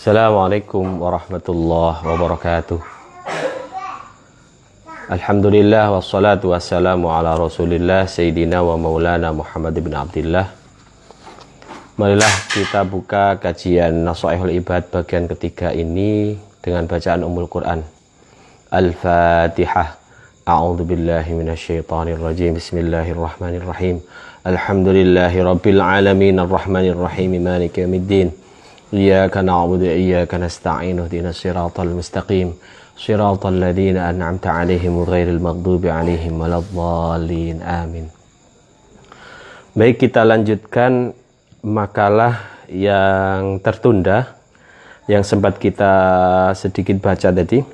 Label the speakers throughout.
Speaker 1: Assalamualaikum warahmatullahi wabarakatuh. Alhamdulillah wassalatu wassalamu ala rasulillah Sayyidina wa maulana Muhammad bin Abdillah. Marilah kita buka kajian Nasaihul Ibad bagian ketiga ini dengan bacaan Ummul Quran. Al-Fatihah. A'udzu billahi minasyaitonir rajim. Bismillahirrahmanirrahim. Alhamdulillahi rabbil alamin arrahmanir rahim maliki yaumiddin. Iyyaka na'budu wa iyyaka nasta'in ihdinas siratal mustaqim siratal ladzina an'amta 'alaihim ghairil maghdubi 'alaihim waladdallin. Amin. Baik, kita lanjutkan makalah yang tertunda yang sempat kita sedikit baca tadi,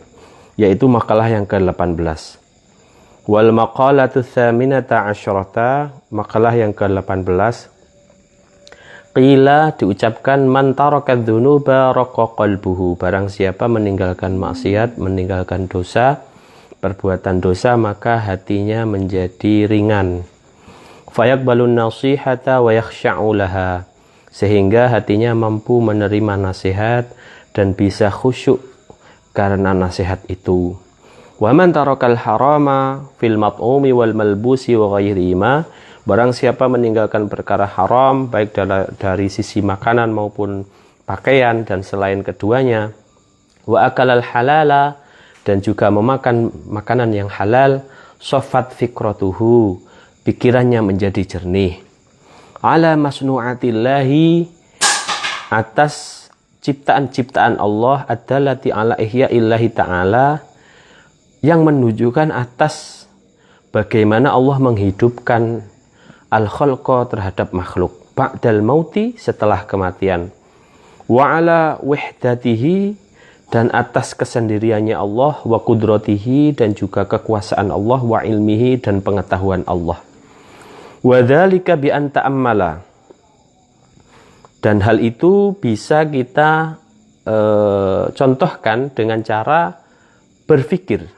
Speaker 1: yaitu makalah yang ke-18. Wal maqalatu tsaminata asyrata, makalah yang ke-18. Qila, diucapkan, man taraka dzunuba raqa qalbuhu, barang siapa meninggalkan maksiat, meninggalkan dosa, perbuatan dosa, maka hatinya menjadi ringan. Fayaqbalun nasihata wa yakhsha'u laha, sehingga hatinya mampu menerima nasihat dan bisa khusyuk karena nasihat itu. Wa man tarakal harama fil mat'umi wal malbusi wa ghairihima, barang siapa meninggalkan perkara haram baik dari sisi makanan maupun pakaian dan selain keduanya, wa akalal halala, dan juga memakan makanan yang halal, safat fikratuhu, pikirannya menjadi jernih, ala masnu'atillahi, atas ciptaan-ciptaan Allah, ad-dallati ala ihya'illahi ta'ala, yang menunjukkan atas bagaimana Allah menghidupkan al-khalqa terhadap makhluk ba'dal mauti, setelah kematian, wa ala wihdatihi, dan atas kesendiriannya Allah, wa qudratihi, dan juga kekuasaan Allah, wa ilmihi, dan pengetahuan Allah. Wa dzalika bi an ta'ammala, dan hal itu bisa kita contohkan dengan cara berpikir,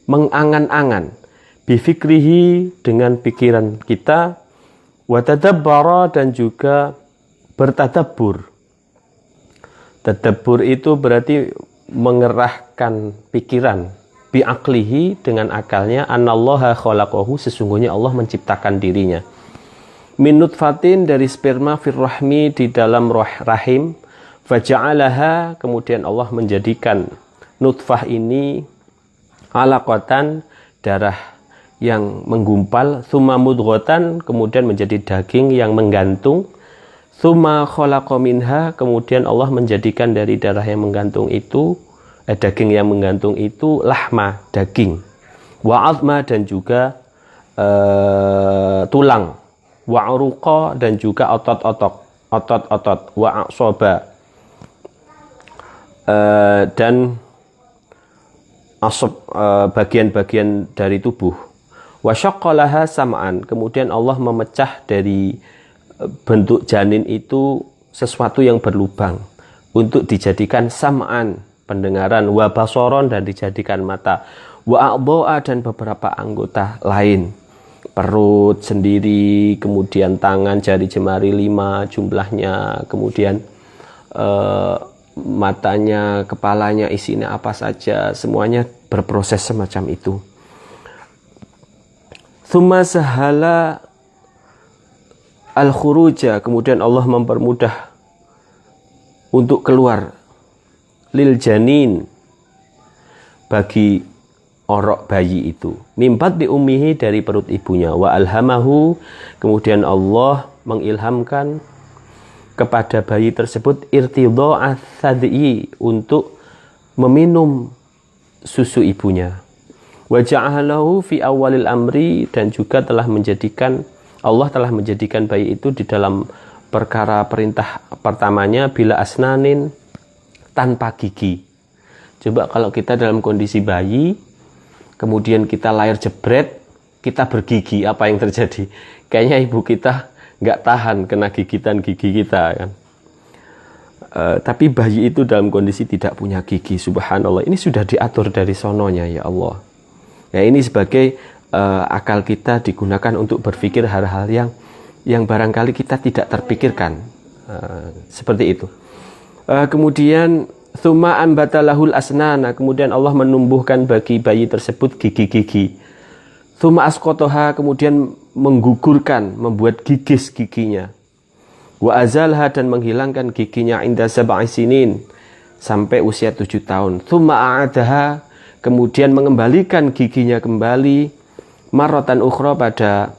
Speaker 1: mengangan-angan, bifikrihi, dengan pikiran kita, wa tadabbara, dan juga bertadabbur. Tadabbur itu berarti mengerahkan pikiran, bi'aqlihi, dengan akalnya, anallaha khalaqahu, sesungguhnya Allah menciptakan dirinya, min nutfatin, dari sperma, firrahmi, di dalam rahim, faja'alaha, kemudian Allah menjadikan nutfah ini alaqatan, darah yang menggumpal, thumma mudghatan, kemudian menjadi daging yang menggantung, thumma khalaqa minha, kemudian Allah menjadikan dari darah yang menggantung itu, daging yang menggantung itu, lahma, daging, wa azma, dan juga tulang, wa uruqa, dan juga otot-otot, wa aqsoba, dan bagian-bagian dari tubuh, wa syaqqalaha sam'an, kemudian Allah memecah dari bentuk janin itu sesuatu yang berlubang untuk dijadikan sam'an, pendengaran, wa basoron, dan dijadikan mata, wa a'dha'a, dan beberapa anggota lain, perut sendiri, kemudian tangan, jari jemari 5 jumlahnya, kemudian matanya, kepalanya, isinya apa saja, semuanya berproses semacam itu. Tsumma sahala al-khuruja, kemudian Allah mempermudah untuk keluar, lil janin, bagi orok bayi itu, mimbat di ummihi, dari perut ibunya, wa alhamahu, kemudian Allah mengilhamkan kepada bayi tersebut irtidha'ats sadyi, untuk meminum susu ibunya, wa ja'alahu fi awalil amri, dan juga Allah telah menjadikan bayi itu di dalam perkara perintah pertamanya, bila asnanin, tanpa gigi. Coba kalau kita dalam kondisi bayi, kemudian kita lahir jebret, kita bergigi, apa yang terjadi? Kayaknya ibu kita nggak tahan kena gigitan gigi kita, kan. Tapi bayi itu dalam kondisi tidak punya gigi, subhanallah, ini sudah diatur dari sononya, ya Allah. Nah, ini sebagai akal kita digunakan untuk berpikir hal-hal yang barangkali kita tidak terpikirkan. Seperti itu. Kemudian tsumma ambatalahul asnana, kemudian Allah menumbuhkan bagi bayi tersebut gigi-gigi. Tsumma asqataha, kemudian menggugurkan, membuat gigis giginya. Wa azalha, dan menghilangkan giginya inda sab'i sinin, sampai usia 7 tahun. Tsumma a'adaha, kemudian mengembalikan giginya kembali marratan ukhra, pada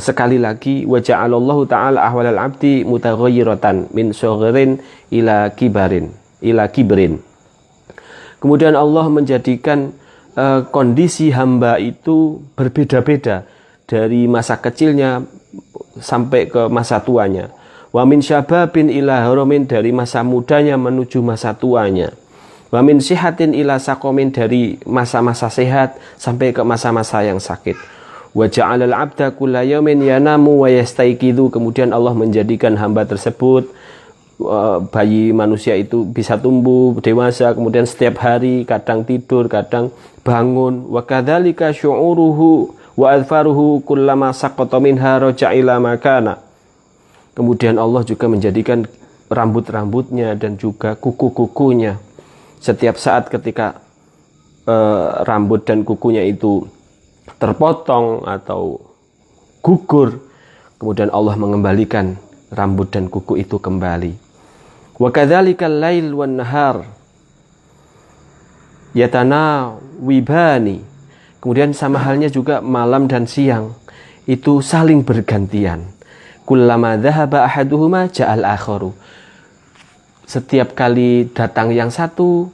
Speaker 1: sekali lagi. Wa ja'alallahu ta'ala ahwalal abdi mutaghayyiratan min shaghirin ila kibrin. Kemudian Allah menjadikan kondisi hamba itu berbeda-beda dari masa kecilnya sampai ke masa tuanya. Wa min syababin ila haramin, dari masa mudanya menuju masa tuanya. Wa min sihatin ila sakomin, dari masa-masa sehat sampai ke masa-masa yang sakit. Wa ja'alal abda kulla yawmin yanamu wa yastaiqidhu, kemudian Allah menjadikan hamba tersebut, bayi manusia itu bisa tumbuh dewasa, kemudian setiap hari kadang tidur, kadang bangun. Wa kadzalika syu'uruhu wa adfaruhu kullama saqata minha raja'a ila makana. Kemudian Allah juga menjadikan rambut-rambutnya dan juga kuku-kukunya, setiap saat ketika rambut dan kukunya itu terpotong atau gugur, kemudian Allah mengembalikan rambut dan kuku itu kembali. Wa kadzalikal lail wan nahar yatanawibani, kemudian sama halnya juga malam dan siang itu saling bergantian. Kullama dhahaba ahaduhuma ja'al akharu, setiap kali datang yang satu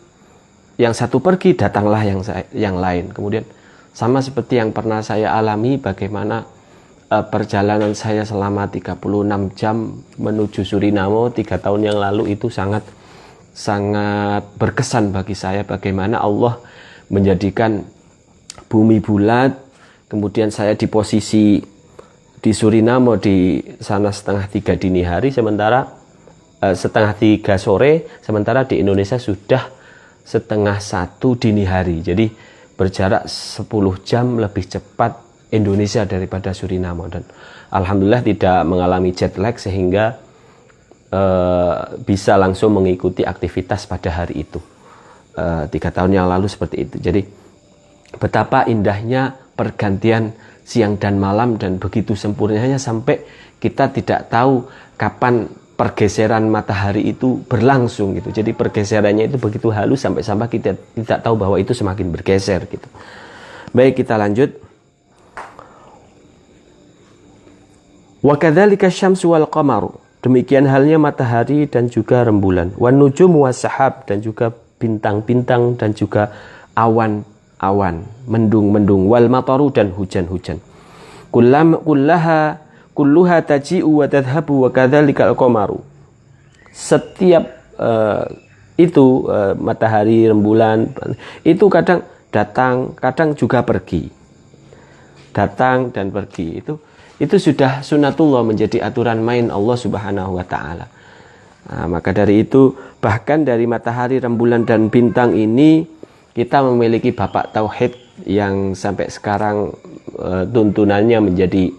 Speaker 1: pergi, datanglah yang lain. Kemudian sama seperti yang pernah saya alami, bagaimana perjalanan saya selama 36 jam menuju Suriname 3 tahun yang lalu itu sangat berkesan bagi saya, bagaimana Allah menjadikan bumi bulat, kemudian saya di posisi di Suriname di sana 2:30 dini hari, sementara 2:30 sore, sementara di Indonesia sudah 12:30 dini hari. Jadi berjarak 10 jam lebih cepat Indonesia daripada Suriname, dan alhamdulillah tidak mengalami jet lag sehingga bisa langsung mengikuti aktivitas pada hari itu. 3 tahun yang lalu seperti itu. Jadi betapa indahnya pergantian siang dan malam, dan begitu sempurnanya sampai kita tidak tahu kapan pergeseran matahari itu berlangsung gitu. Jadi pergeserannya itu begitu halus sampai kita tidak tahu bahwa itu semakin bergeser gitu. Baik, kita lanjut. Wa kadzalika syamsu wal qamaru, demikian halnya matahari dan juga rembulan. Wan nujum was sahab, dan juga bintang-bintang dan juga awan-awan, mendung-mendung. Wal mataru, dan hujan-hujan. Kulluha taji'u wa tadhhabu wa kadzalika al-qamaru. Setiap matahari, rembulan itu kadang datang, kadang juga pergi. Datang dan pergi. Itu sudah sunatullah, menjadi aturan main Allah Subhanahu wa taala. Nah, maka dari itu, bahkan dari matahari, rembulan dan bintang ini kita memiliki bapak tauhid yang sampai sekarang tuntunannya menjadi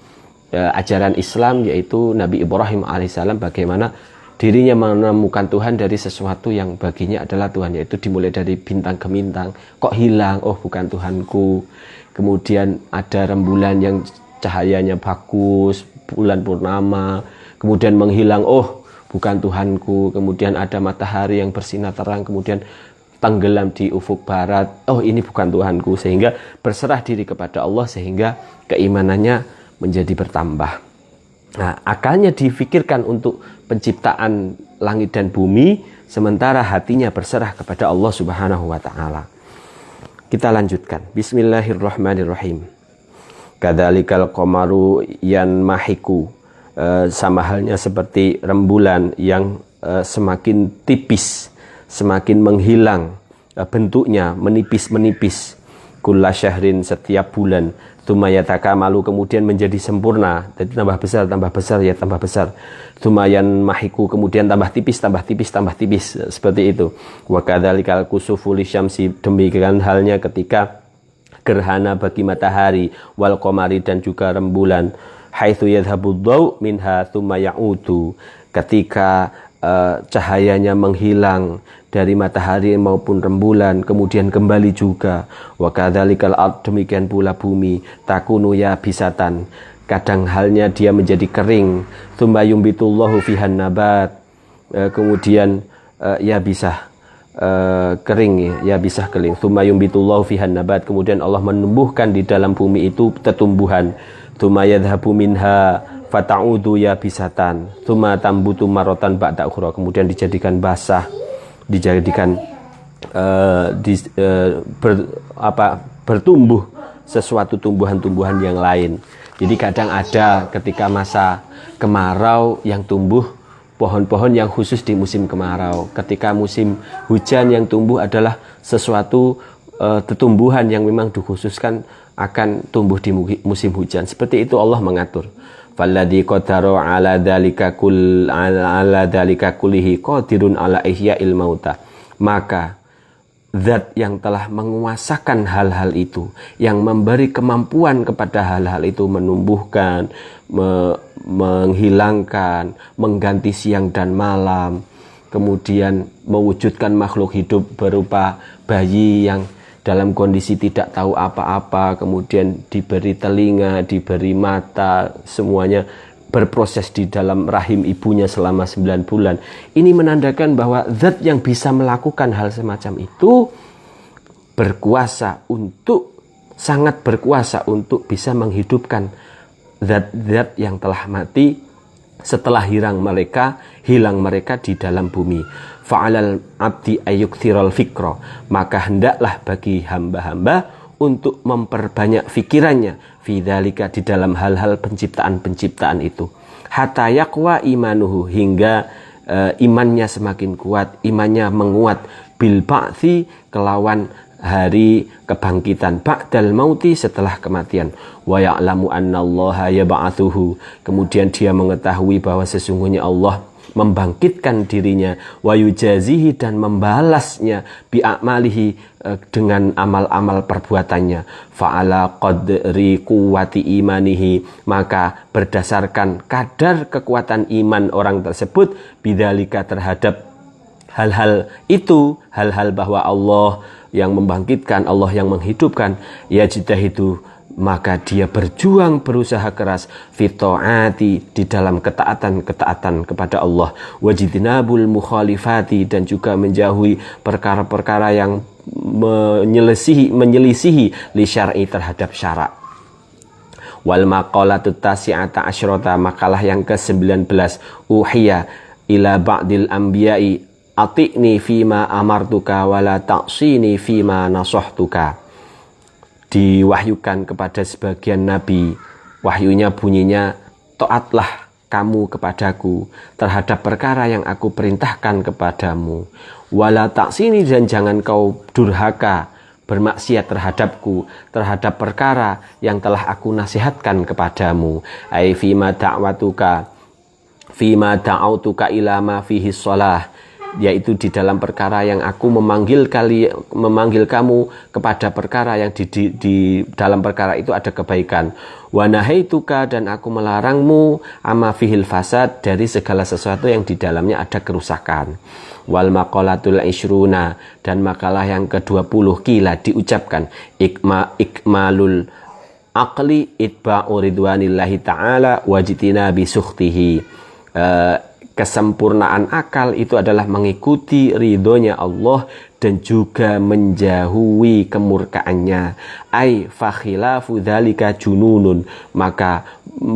Speaker 1: ajaran Islam, yaitu Nabi Ibrahim alaihissalam, bagaimana dirinya menemukan Tuhan dari sesuatu yang baginya adalah Tuhan, yaitu dimulai dari bintang ke bintang, kok hilang, oh bukan Tuhanku. Kemudian ada rembulan yang cahayanya bagus, bulan purnama, kemudian menghilang, oh bukan Tuhanku. Kemudian ada matahari yang bersinar terang, kemudian tenggelam di ufuk barat, oh ini bukan Tuhanku. Sehingga berserah diri kepada Allah, sehingga keimanannya menjadi bertambah. Nah, akalnya difikirkan untuk penciptaan langit dan bumi, sementara hatinya berserah kepada Allah Subhanahu wa taala. Kita lanjutkan. Bismillahirrahmanirrahim. Kadzalikal qamaru yanmahiku, sama halnya seperti rembulan yang semakin tipis, semakin menghilang bentuknya, menipis-menipis. Kulla syahrin, setiap bulan. Tumayataka malu, kemudian menjadi sempurna, jadi tambah besar ya tambah besar. Tumayan mahiku, kemudian tambah tipis, seperti itu. Wa kadzalikal kusufu lisyamsi, demikian halnya ketika gerhana bagi matahari, wal qamari, dan juga rembulan. Haitsu yadhhabu dhaw minha tsumma ya'udu, ketika cahayanya menghilang dari matahari maupun rembulan, kemudian kembali juga. Wa kadzalikal ard, demikian pula bumi, takunu yabisatan, kadang halnya dia menjadi kering. Tsumma yumbitullahu fihan nabat, kemudian yabisah, kering, ya bisa kering. Tsumma yumbitullahu fihan nabat, kemudian Allah menumbuhkan di dalam bumi itu tumbuhan. Tsumma yadhhabu minha fata'udu yabisatan, tsumma tambutu maratan ba'da ukhra, kemudian dijadikan basah, dijadikan bertumbuh sesuatu tumbuhan-tumbuhan yang lain. Jadi kadang ada ketika masa kemarau yang tumbuh pohon-pohon yang khusus di musim kemarau. Ketika musim hujan yang tumbuh adalah sesuatu tumbuhan yang memang dikhususkan akan tumbuh di musim hujan. Seperti itu Allah mengatur. Falladzi qadara ala dzalika kullihi qadirun ala ihya'il mauta. Maka zat yang telah menguasakan hal-hal itu, yang memberi kemampuan kepada hal-hal itu, menumbuhkan, menghilangkan, mengganti siang dan malam, kemudian mewujudkan makhluk hidup berupa bayi yang dalam kondisi tidak tahu apa-apa, kemudian diberi telinga, diberi mata, semuanya berproses di dalam rahim ibunya selama 9 bulan. Ini menandakan bahwa zat yang bisa melakukan hal semacam itu berkuasa untuk, sangat berkuasa untuk bisa menghidupkan zat-zat yang telah mati setelah hilang mereka di dalam bumi. Fa'alal abdi ayyukthiral fikra, maka hendaklah bagi hamba-hamba untuk memperbanyak fikirannya fidzalika, di dalam hal-hal penciptaan-penciptaan itu, hatta yaqwa imanuhu, hingga imannya semakin kuat, imannya menguat, bil ba'thi, kelawan hari kebangkitan, ba'dal mauti, setelah kematian. Wa ya'lamu annallaha yab'atsuhu, kemudian dia mengetahui bahwa sesungguhnya Allah membangkitkan dirinya, wa yujazihi, dan membalasnya, bi a'malihi, dengan amal-amal perbuatannya. Fa'ala qadri quwwati imanihi, maka berdasarkan kadar kekuatan iman orang tersebut, bidzalika, terhadap hal-hal itu, hal-hal bahwa Allah yang membangkitkan, Allah yang menghidupkan, yajtahidu, maka dia berjuang, berusaha keras, fito'ati, di dalam ketaatan kepada Allah, wajidnabul mukhalifati, dan juga menjauhi perkara-perkara yang menyelisihi li syar'i, terhadap syarak. Wal maqalatu tasi'ata asyrata, makalah yang ke-19, uhiya ila ba'dil anbiya'i ati'ni fima amartuka wala ta'sini fima nasahtuka. Diwahyukan kepada sebagian nabi, wahyunya bunyinya, taatlah kamu kepadaku terhadap perkara yang aku perintahkan kepadamu, wala ta'sini, dan jangan kau durhaka, bermaksiat terhadapku terhadap perkara yang telah aku nasihatkan kepadamu. Ai fima ta'autuka ila ma fihi shalah, yaitu di dalam perkara yang aku memanggil kamu kepada perkara yang di dalam perkara itu ada kebaikan. Wa nahaituka, dan aku melarangmu, amma fihil fasad, dari segala sesuatu yang di dalamnya ada kerusakan. Wal maqalatul ishruna, dan makalah yang ke-20, kila, diucapkan, ikmalul aqli itba'u ridwanillahi ta'ala wajitina bisukhtihi. Kesempurnaan akal itu adalah mengikuti ridhonya Allah dan juga menjauhi kemurkaannya. Ai fakhilafu dzalika jununun, maka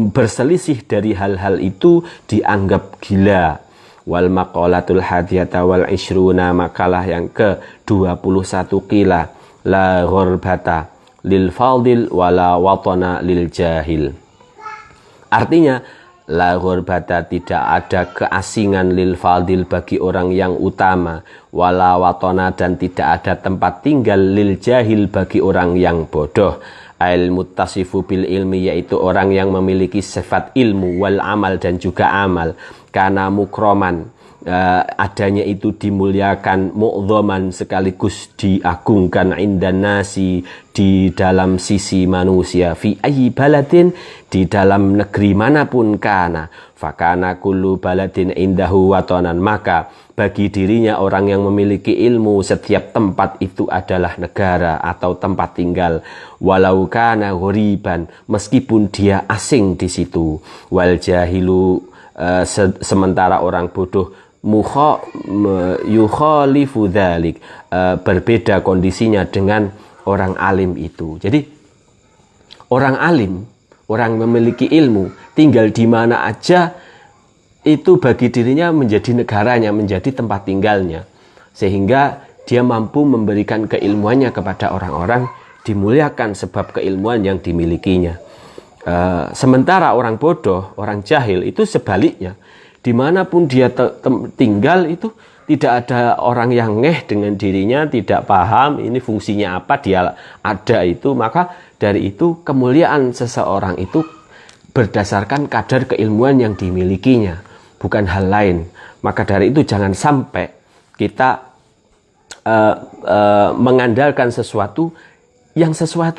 Speaker 1: berselisih dari hal-hal itu dianggap gila. Wal maqalatul hadiyata wal ishruna, makalah yang ke-21, qila la ghurbata lil fadil wala watana lil jahil. Artinya, la ghurbata, tidak ada keasingan, lil fadil, bagi orang yang utama, wala watona, dan tidak ada tempat tinggal, lil jahil, bagi orang yang bodoh. Al muttasifu bil ilmi, yaitu orang yang memiliki sifat ilmu, wal amal, dan juga amal. Karena mukroman, adanya itu dimuliakan, mu'dhaman sekaligus diagungkan, indan nasi di dalam sisi manusia, fi ayyi baladin di dalam negeri manapun kana, fakana kullu baladin indahu watanan, maka bagi dirinya orang yang memiliki ilmu setiap tempat itu adalah negara atau tempat tinggal, walau kana ghoriban, meskipun dia asing di situ, wal jahilu sementara orang bodoh yukhalifu dzalik, berbeda kondisinya dengan orang alim itu. Jadi orang alim, orang memiliki ilmu, tinggal di mana aja itu bagi dirinya menjadi negaranya, menjadi tempat tinggalnya, sehingga dia mampu memberikan keilmuannya kepada orang-orang, dimuliakan sebab keilmuan yang dimilikinya. Sementara orang bodoh, orang jahil itu sebaliknya, dimanapun dia tinggal itu tidak ada orang yang ngeh dengan dirinya, tidak paham ini fungsinya apa, dia ada itu. Maka dari itu kemuliaan seseorang itu berdasarkan kadar keilmuan yang dimilikinya, bukan hal lain. Maka dari itu jangan sampai kita mengandalkan sesuatu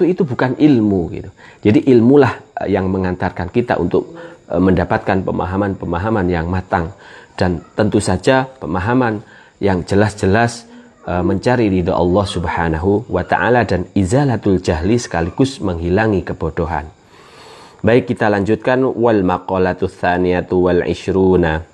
Speaker 1: itu bukan ilmu gitu. Jadi ilmulah yang mengantarkan kita untuk mendapatkan pemahaman-pemahaman yang matang, dan tentu saja pemahaman yang jelas-jelas mencari ridha Allah Subhanahu wa taala dan izalatul jahli, sekaligus menghilangi kebodohan. Baik, kita lanjutkan. Wal maqalatu tsaniyatu wal ishruna,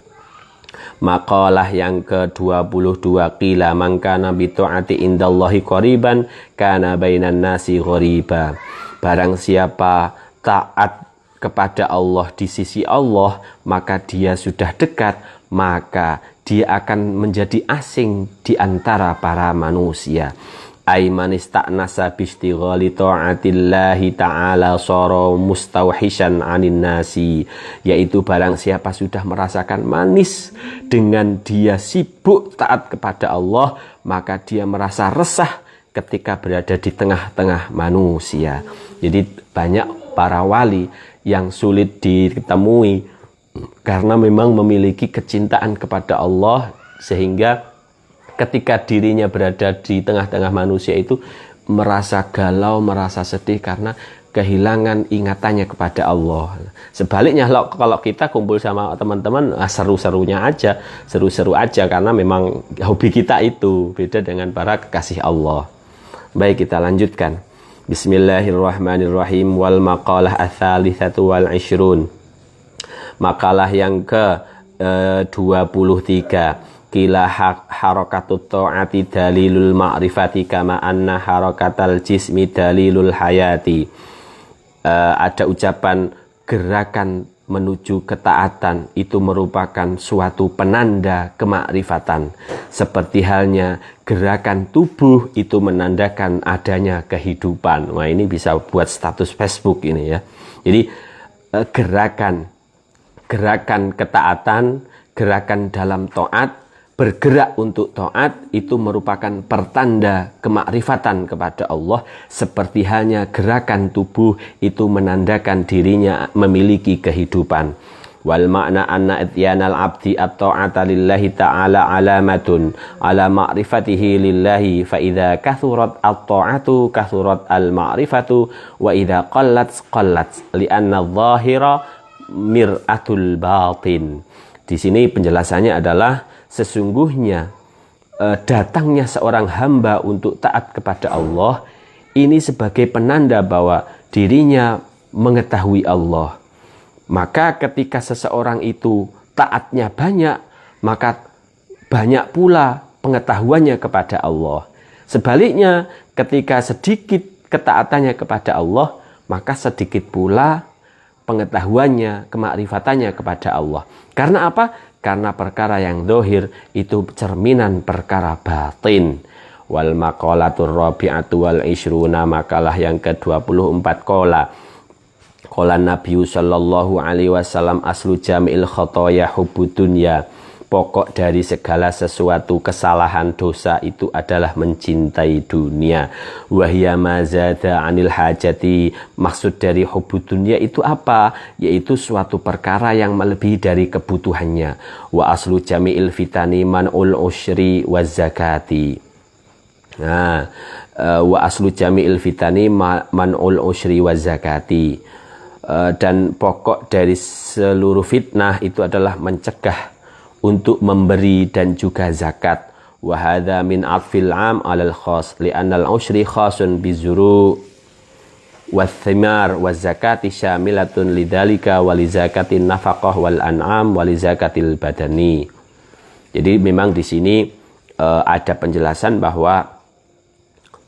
Speaker 1: maqalah yang ke-22, qila man kana bi ta'ati indallahi qariban kana bainan nasi ghariba, barang siapa taat kepada Allah di sisi Allah, maka dia sudah dekat, maka dia akan menjadi asing di antara para manusia. Aiman ista'nasa bistighali ta'atillahi ta'ala sara mustawhishan 'anin nasi, yaitu barang siapa sudah merasakan manis dengan dia sibuk taat kepada Allah, maka dia merasa resah ketika berada di tengah-tengah manusia. Jadi banyak para wali yang sulit ditemui karena memang memiliki kecintaan kepada Allah, sehingga ketika dirinya berada di tengah-tengah manusia itu merasa galau, merasa sedih karena kehilangan ingatannya kepada Allah. Sebaliknya kalau kita kumpul sama teman-teman, seru-serunya aja, seru-seru aja karena memang hobi kita itu, beda dengan para kekasih Allah. Baik, kita lanjutkan. Bismillahirrahmanirrahim. Wal maqalah ats-tsalitsatu wal 'ishrun, makalah yang ke-23, qila harakatut ta'ati dalilul ma'rifati kama anna harakatal jismi dalilul hayati. Ada ucapan gerakan menuju ketaatan itu merupakan suatu penanda kemakrifatan, seperti halnya gerakan tubuh itu menandakan adanya kehidupan. Wah, ini bisa buat status Facebook ini ya. Jadi gerakan ketaatan, gerakan dalam taat, bergerak untuk taat itu merupakan pertanda kemakrifatan kepada Allah, seperti halnya gerakan tubuh itu menandakan dirinya memiliki kehidupan. Wal makna anna ityanal abdi at-ta'ata lillahi ta'ala alamatun ala ma'rifatihi lillahi, fa idza kathurat at-ta'atu kathurat al-ma'rifatu wa idza qallat li'anna adh-dhahira mir'atul batin. Di sini penjelasannya adalah sesungguhnya datangnya seorang hamba untuk taat kepada Allah ini sebagai penanda bahwa dirinya mengetahui Allah. Maka ketika seseorang itu taatnya banyak, maka banyak pula pengetahuannya kepada Allah. Sebaliknya, ketika sedikit ketaatannya kepada Allah, maka sedikit pula pengetahuannya, kemakrifatannya kepada Allah. Karena apa? Karena perkara yang zahir itu cerminan perkara batin. Wal maqalatur rabi'atu wal 'ishruna, makalah yang ke-24, qala Nabi sallallahu alaihi wasallam aslu jami'il khotoya hubbud dunya, Pokok dari segala sesuatu kesalahan dosa itu adalah mencintai dunia. Wahya mazada anil hajati. Maksud dari hubud dunia itu apa? Yaitu suatu perkara yang melebihi dari kebutuhannya. Wa aslu jami'il fitani man'ul usyri wa zakati. Nah, wa aslu jami'il fitani man'ul usyri wa zakati. Dan pokok dari seluruh fitnah itu adalah mencegah untuk memberi dan juga zakat. Wa hadza min atfil 'am 'alal khas li'anna al-usyri khasun bizuru wath-thimar waz-zakati syamilatun lidzalika wa li zakatin nafaqah wal an'am wa li zakatil badani. Jadi memang di sini ada penjelasan bahwa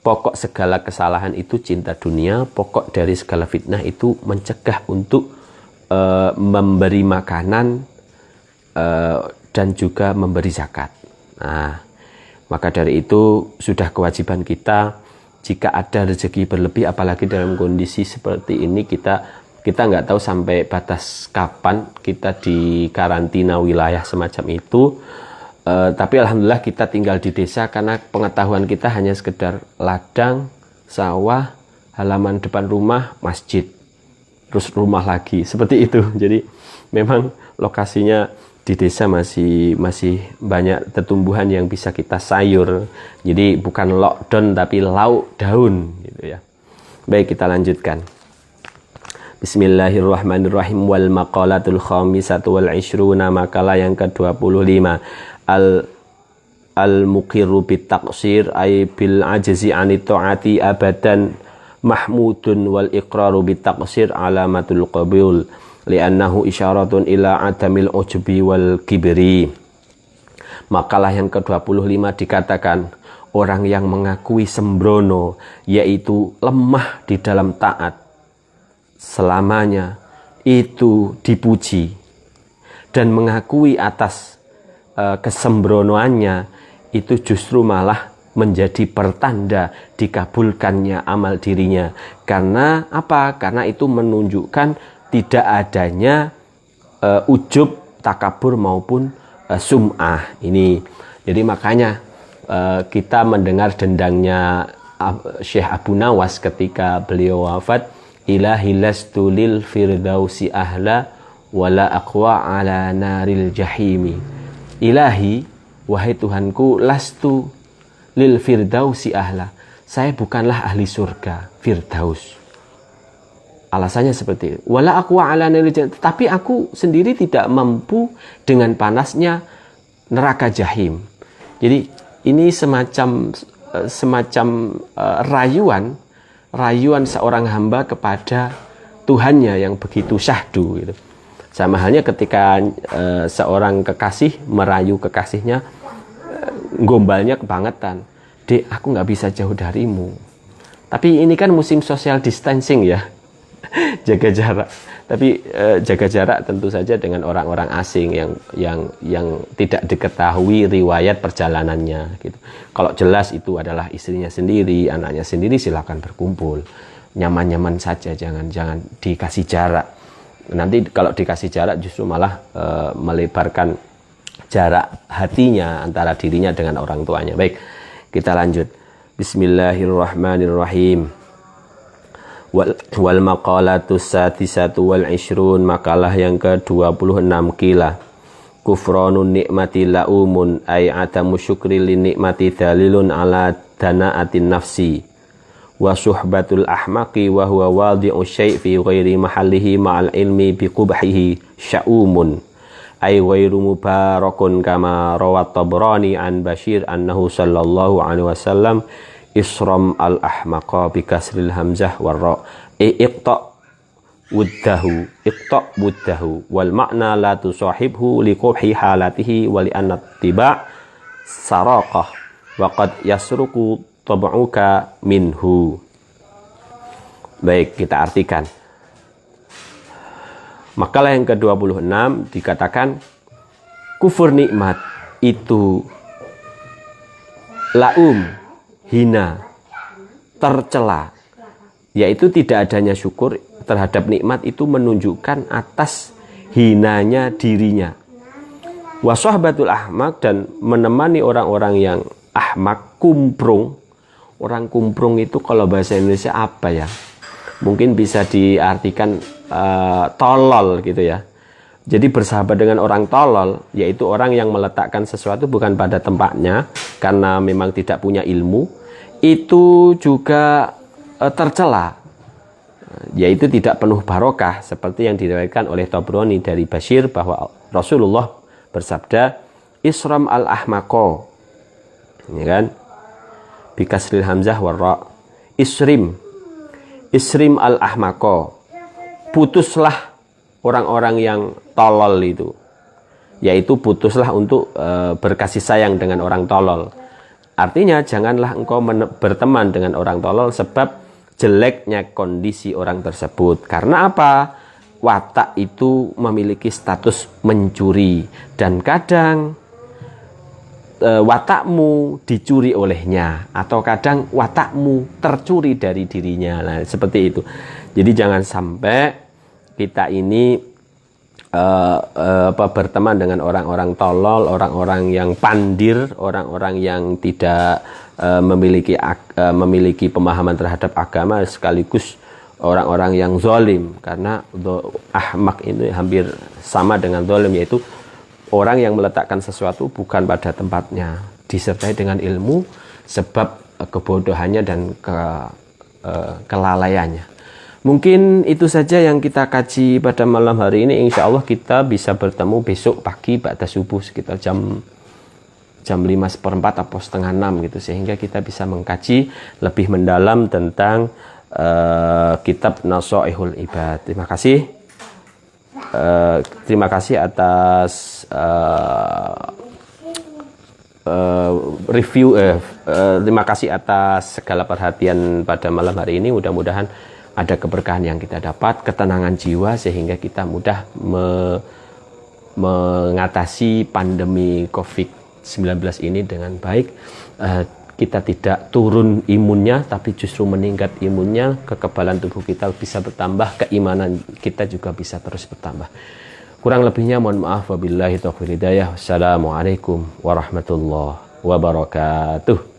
Speaker 1: pokok segala kesalahan itu cinta dunia, pokok dari segala fitnah itu mencegah untuk memberi makanan dan juga memberi zakat. Nah, maka dari itu sudah kewajiban kita jika ada rezeki berlebih, apalagi dalam kondisi seperti ini kita nggak tahu sampai batas kapan kita di karantina wilayah semacam itu. Tapi alhamdulillah kita tinggal di desa karena pengetahuan kita hanya sekedar ladang, sawah, halaman depan rumah, masjid, terus rumah lagi, seperti itu. Jadi memang lokasinya di desa masih banyak tumbuhan yang bisa kita sayur. Jadi bukan lockdown tapi lauk daun gitu ya. Baik, kita lanjutkan. Bismillahirrahmanirrahim. Wal maqalatul khamisatu wal ishruna, makalah yang ke-25. Al-muqirru bitaqsir ay bil ajzi anit ta'ati abadan mahmudun wal iqraru bitaqsir alamatul qabul li'annahu isyaratun ila adamil ujbi wal kibri. Makalah yang ke-25 dikatakan orang yang mengakui sembrono, yaitu lemah di dalam taat, selamanya itu dipuji, dan mengakui atas kesembronoannya itu justru malah menjadi pertanda dikabulkannya amal dirinya. Karena apa? Karena itu menunjukkan tidak adanya ujub, takabur maupun sum'ah ini. Jadi makanya kita mendengar dendangnya Syekh Abu Nawas ketika beliau wafat, ilahi lastu lil firdausi ahla wala aqwa ala naril jahimi. Ilahi, wahai Tuhanku, lastu lil firdausi ahla, saya bukanlah ahli surga firdaus. Alasannya seperti itu. Wala aqwa ala naril jahim, tapi aku sendiri tidak mampu dengan panasnya neraka jahim. Jadi ini semacam rayuan seorang hamba kepada Tuhannya yang begitu syahdu gitu. Sama halnya ketika seorang kekasih merayu kekasihnya, gombalnya kebangetan, dek aku nggak bisa jauh darimu. Tapi ini kan musim social distancing ya, jaga jarak. Tapi jaga jarak tentu saja dengan orang-orang asing yang tidak diketahui riwayat perjalanannya gitu. Kalau jelas itu adalah istrinya sendiri, anaknya sendiri, silakan berkumpul nyaman-nyaman saja, jangan dikasih jarak. Nanti kalau dikasih jarak justru malah melebarkan jarak hatinya antara dirinya dengan orang tuanya. Baik, kita lanjut. Bismillahirrahmanirrahim. Wal maqalatus satisatu wal ishrun, makalah yang ke-26 kila. Kufranun nikmati laumun ay atamu syukri lin nikmati dalilun ala danaatin nafsi. Wa suhbatul ahmaqi wa huwa wadi'u syai' fi ghairi mahallihi ma'al ilmi bi qubhihi sya'umun ay ghairu mubarakun kama rawat Tabrani an Bashir annahu sallallahu alaihi wasallam isram al ahmaqa bi kasril hamzah war ra iqta wuddahu wal ma'na la tusahibhu li qubhi halatihi wa li anna tiba' saraqah wa qad yasruqu tab'uka minhu. Baik, kita artikan. Makalah yang ke-26 dikatakan kufur nikmat itu laum, hina, tercela, yaitu tidak adanya syukur terhadap nikmat itu menunjukkan atas hinanya dirinya. Wa sohbatul ahmak, dan menemani orang-orang yang ahmak, kumprung. Orang kumprung itu kalau bahasa Indonesia apa ya? Mungkin bisa diartikan tolol gitu ya. Jadi bersahabat dengan orang tolol, yaitu orang yang meletakkan sesuatu bukan pada tempatnya karena memang tidak punya ilmu, itu juga tercela, yaitu tidak penuh barokah, seperti yang diriwayatkan oleh Tabrani dari Bashir bahwa Rasulullah bersabda, Isram al-ahmaqo, ya kan? Bikasril hamzah warra. Isrim al-ahmaqo, putuslah orang-orang yang tolol itu, yaitu putuslah untuk berkasih sayang dengan orang tolol. Artinya janganlah engkau berteman dengan orang tolol sebab jeleknya kondisi orang tersebut. Karena apa? Watak itu memiliki status mencuri, dan kadang watakmu dicuri olehnya, atau kadang watakmu tercuri dari dirinya. Nah, seperti itu. Jadi jangan sampai kita ini berteman dengan orang-orang tolol, orang-orang yang pandir, orang-orang yang tidak memiliki pemahaman terhadap agama, sekaligus orang-orang yang zalim. Karena ahmak itu hampir sama dengan zalim, yaitu orang yang meletakkan sesuatu bukan pada tempatnya, disertai dengan ilmu, sebab kebodohannya dan kelalaiannya. Mungkin itu saja yang kita kaji pada malam hari ini. Insya Allah kita bisa bertemu besok pagi ba'da subuh sekitar jam 5:15 atau setengah 6 gitu, sehingga kita bisa mengkaji lebih mendalam tentang kitab Nashaihul Ibad. Terima kasih atas review. Terima kasih atas segala perhatian pada malam hari ini. Mudah-mudahan ada keberkahan yang kita dapat, ketenangan jiwa, sehingga kita mudah mengatasi pandemi COVID-19 ini dengan baik. Kita tidak turun imunnya, tapi justru meningkat imunnya, kekebalan tubuh kita bisa bertambah, keimanan kita juga bisa terus bertambah. Kurang lebihnya mohon maaf, wabillahi taufiq hidayah. Wassalamualaikum warahmatullahi wabarakatuh.